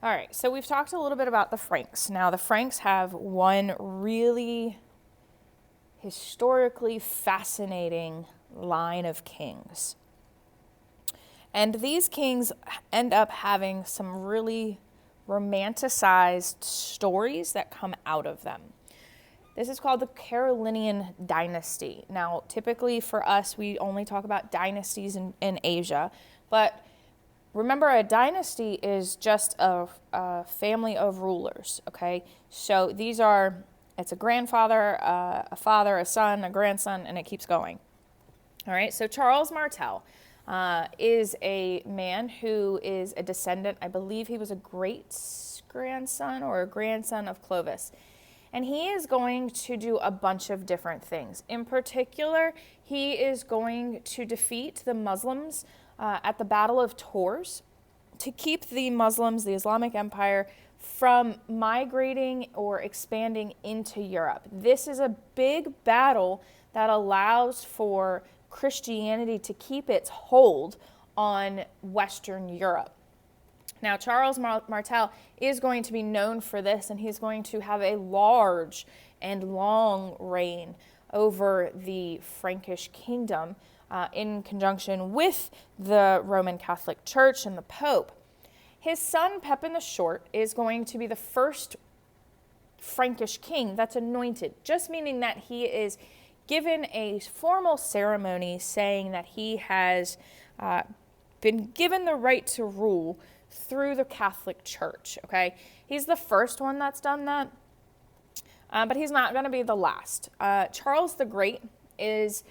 All right, so we've talked a little bit about the Franks. Now, the Franks have one really historically fascinating line of kings. And these kings end up having some really romanticized stories that come out of them. This is called the Carolingian Dynasty. Now, typically for us, we only talk about dynasties in Asia, but remember, a dynasty is just a family of rulers, okay? So it's a grandfather, a father, a son, a grandson, and it keeps going. All right, so Charles Martel is a man who is a descendant. I believe he was a great-grandson or a grandson of Clovis. And he is going to do a bunch of different things. In particular, he is going to defeat the Muslims at the Battle of Tours to keep the Muslims, the Islamic Empire, from migrating or expanding into Europe. This is a big battle that allows for Christianity to keep its hold on Western Europe. Now, Charles Martel is going to be known for this, and he's going to have a large and long reign over the Frankish kingdom in conjunction with the Roman Catholic Church and the Pope. His son, Pepin the Short, is going to be the first Frankish king that's anointed, just meaning that he is given a formal ceremony saying that he has been given the right to rule through the Catholic Church, okay? He's the first one that's done that, but he's not going to be the last. Charles the Great is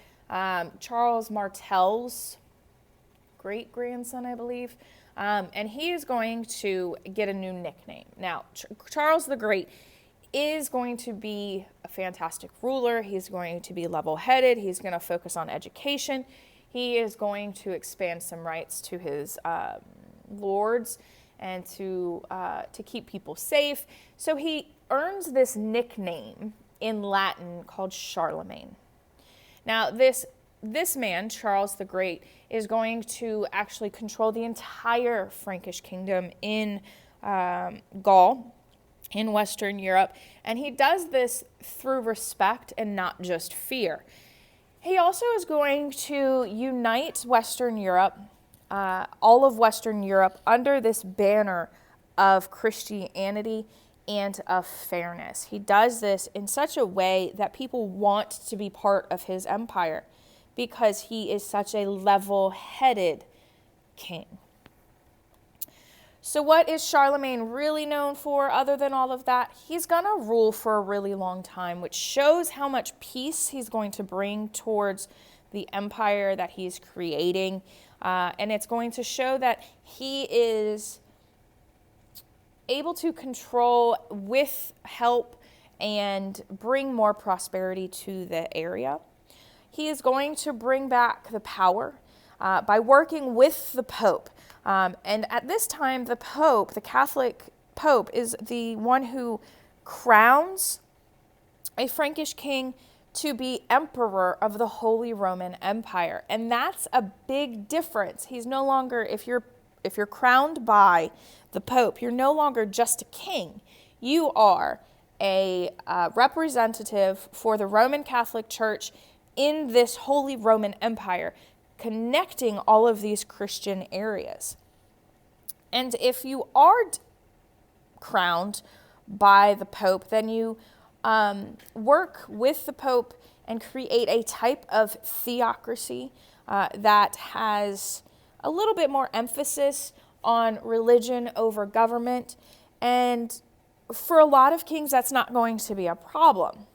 Charles Martel's great-grandson, I believe, and he is going to get a new nickname. Now, Charles the Great is going to be a fantastic ruler. He's going to be level-headed. He's going to focus on education. He is going to expand some rights to his lords and to keep people safe. So he earns this nickname in Latin called Charlemagne. Now, this man, Charles the Great, is going to actually control the entire Frankish kingdom in Gaul, in Western Europe, and he does this through respect and not just fear. He also is going to unite Western Europe, all of Western Europe, under this banner of Christianity and of fairness. He does this in such a way that people want to be part of his empire because he is such a level-headed king. So what is Charlemagne really known for other than all of that? He's going to rule for a really long time, which shows how much peace he's going to bring towards the empire that he's creating. And it's going to show that he is able to control with help and bring more prosperity to the area. He is going to bring back the power by working with the Pope. And at this time, the Pope, the Catholic Pope, is the one who crowns a Frankish king to be emperor of the Holy Roman Empire. And that's a big difference. He's no longer, if you're crowned by the Pope, you're no longer just a king. You are a representative for the Roman Catholic Church in this Holy Roman Empire, connecting all of these Christian areas. And if you are crowned by the Pope, then you work with the Pope and create a type of theocracy that has a little bit more emphasis on religion over government. And for a lot of kings, that's not going to be a problem.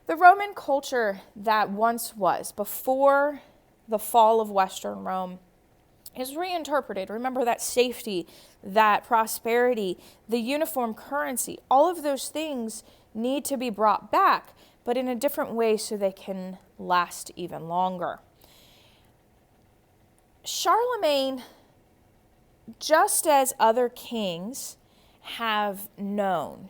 The Roman culture that once was, before the fall of Western Rome, is reinterpreted. Remember that safety, that prosperity, the uniform currency, all of those things need to be brought back, but in a different way so they can last even longer. Charlemagne, just as other kings have known,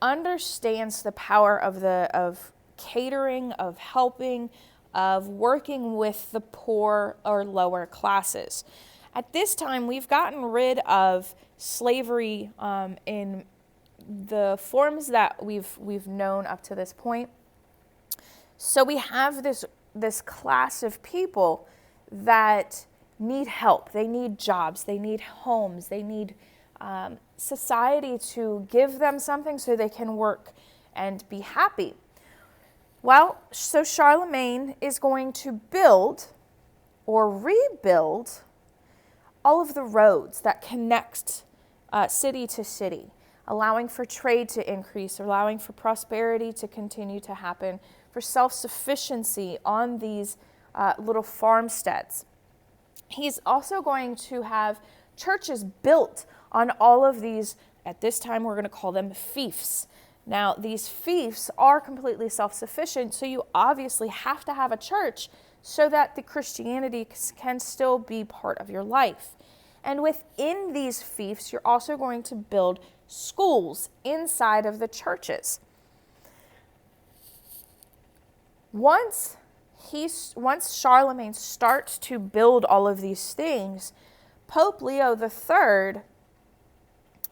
understands the power of catering, of helping, of working with the poor or lower classes. At this time, we've gotten rid of slavery in the forms that we've known up to this point. So we have this class of people that need help. They need jobs. They need homes. They need society to give them something so they can work and be happy. Well, so Charlemagne is going to build or rebuild all of the roads that connect city to city, allowing for trade to increase, allowing for prosperity to continue to happen, for self-sufficiency on these little farmsteads. He's also going to have churches built on all of these, at this time we're going to call them fiefs. Now, these fiefs are completely self-sufficient, so you obviously have to have a church so that the Christianity can still be part of your life. And within these fiefs, you're also going to build schools inside of the churches. Once Charlemagne starts to build all of these things, Pope Leo III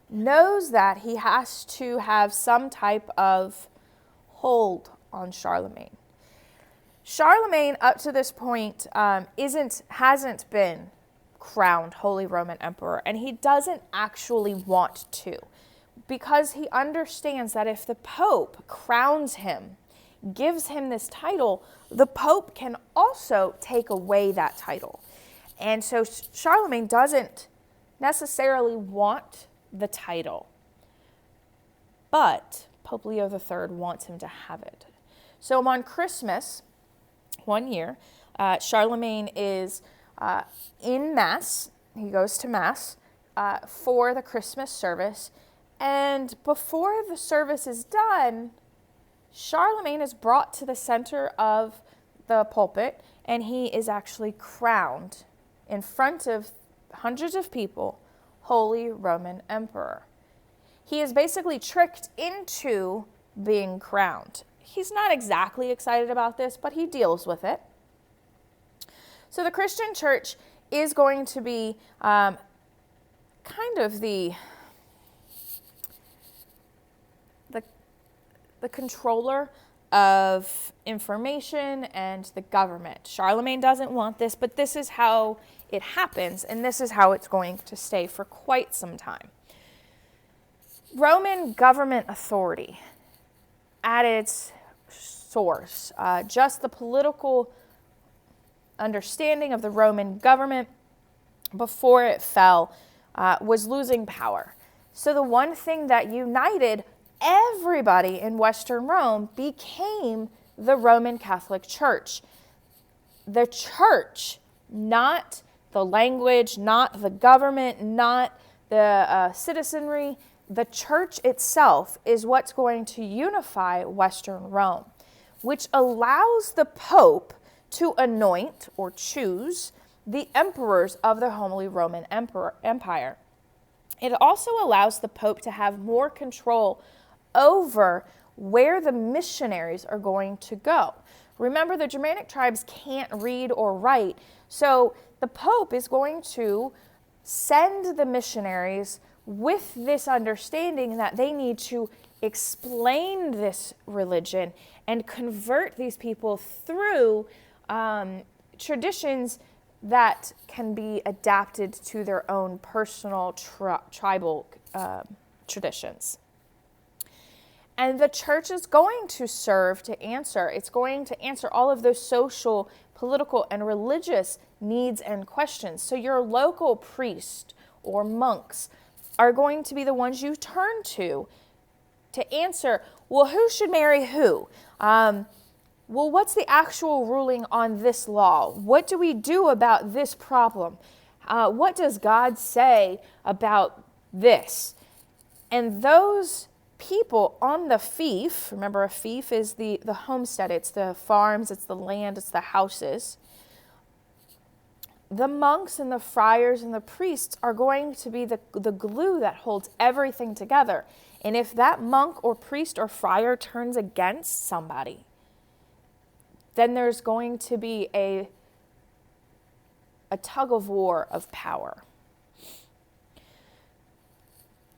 knows that he has to have some type of hold on Charlemagne. Charlemagne, up to this point, hasn't been crowned Holy Roman Emperor, and he doesn't actually want to, because he understands that if the Pope crowns him, gives him this title, the Pope can also take away that title. And so Charlemagne doesn't necessarily want the title, but Pope Leo III wants him to have it. So on Christmas, one year, Charlemagne is in Mass. He goes to Mass for the Christmas service, and before the service is done, Charlemagne is brought to the center of the pulpit, and he is actually crowned in front of hundreds of people, Holy Roman Emperor. He is basically tricked into being crowned. He's not exactly excited about this, but he deals with it. So the Christian church is going to be kind of the controller of information and the government. Charlemagne doesn't want this, but this is how it happens, and this is how it's going to stay for quite some time. Roman government authority at its source, just the political understanding of the Roman government before it fell, was losing power. So the one thing that united everybody in Western Rome became the Roman Catholic Church. The church, not the language, not the government, not the citizenry. The church itself is what's going to unify Western Rome, which allows the Pope to anoint or choose the emperors of the Holy Roman Empire. It also allows the Pope to have more control over where the missionaries are going to go. Remember, the Germanic tribes can't read or write, so the Pope is going to send the missionaries with this understanding that they need to explain this religion and convert these people through traditions that can be adapted to their own personal tribal traditions. And the church is going to serve to answer. It's going to answer all of those social, political, and religious needs and questions. So your local priest or monks are going to be the ones you turn to answer, well, who should marry who? Well, what's the actual ruling on this law? What do we do about this problem? What does God say about this? And those people on the fief, remember a fief is the homestead, it's the farms, it's the land, it's the houses. The monks and the friars and the priests are going to be the glue that holds everything together. And if that monk or priest or friar turns against somebody, then there's going to be a a tug of war of power.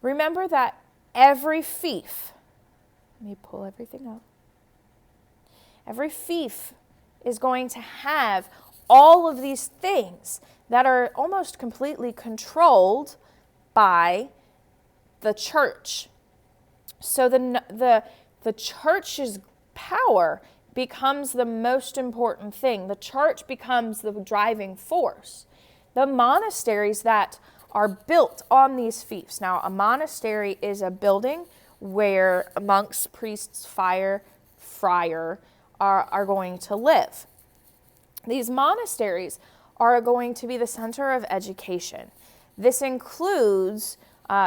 Remember that every fief, let me pull everything up. Every fief is going to have all of these things that are almost completely controlled by the church. So the church's power becomes the most important thing. The church becomes the driving force. The monasteries that are built on these fiefs. Now, a monastery is a building where monks, priests, friar are going to live. These monasteries are going to be the center of education. This includes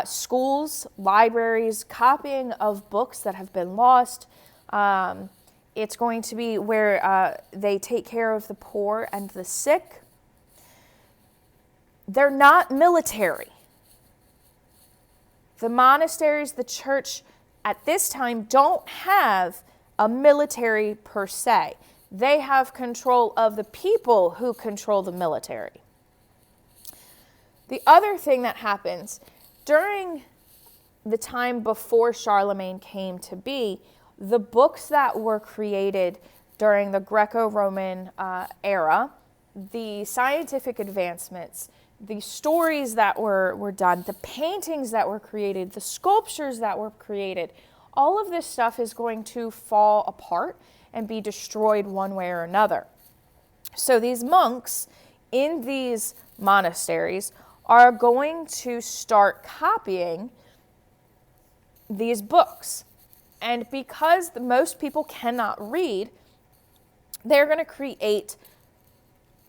schools, libraries, copying of books that have been lost. It's going to be where they take care of the poor and the sick. They're not military. The monasteries, the church at this time don't have a military per se. They have control of the people who control the military. The other thing that happens during the time before Charlemagne came to be, the books that were created during the Greco-Roman era, the scientific advancements, the stories that were done, the paintings that were created, the sculptures that were created, all of this stuff is going to fall apart and be destroyed one way or another. So these monks in these monasteries are going to start copying these books. And because most people cannot read, they're going to create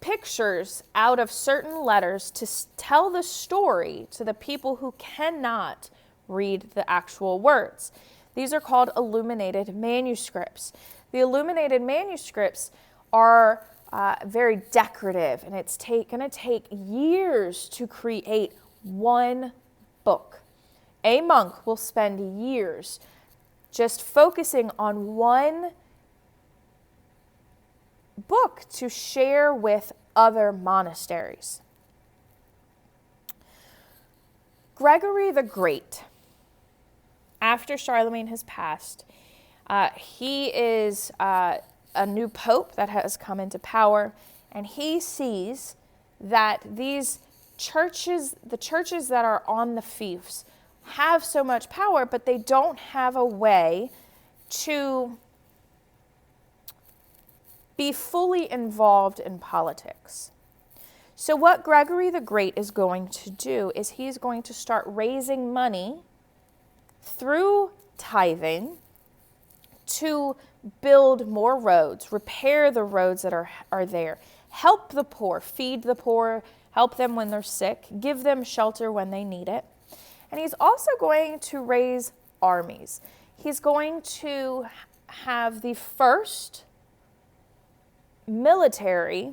pictures out of certain letters to tell the story to the people who cannot read the actual words. These are called illuminated manuscripts. The illuminated manuscripts are very decorative, and it's going to take years to create one book. A monk will spend years just focusing on one book to share with other monasteries. Gregory the Great, after Charlemagne has passed, he is a new pope that has come into power, and he sees that these churches, the churches that are on the fiefs, have so much power, but they don't have a way to be fully involved in politics. So what Gregory the Great is going to do is he's going to start raising money through tithing to build more roads, repair the roads that are there, help the poor, feed the poor, help them when they're sick, give them shelter when they need it. And he's also going to raise armies. He's going to have the first military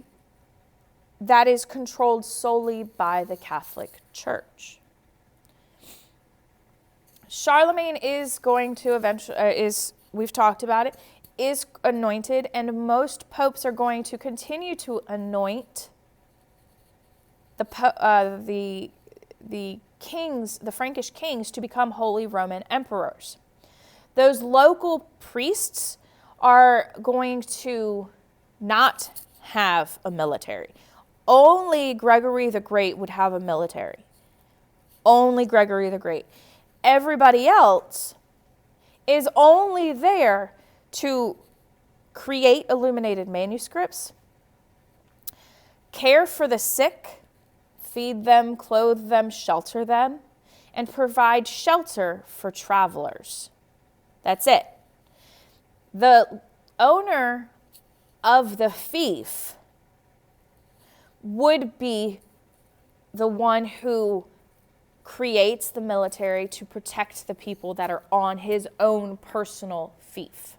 that is controlled solely by the Catholic Church. Charlemagne is going to eventually, we've talked about it, is anointed, and most popes are going to continue to anoint the kings, the Frankish kings, to become Holy Roman emperors. Those local priests are going to not have a military. Only Gregory the Great would have a military. Only Gregory the Great. Everybody else is only there to create illuminated manuscripts, care for the sick, feed them, clothe them, shelter them, and provide shelter for travelers. That's it. The owner of the fief would be the one who creates the military to protect the people that are on his own personal fief.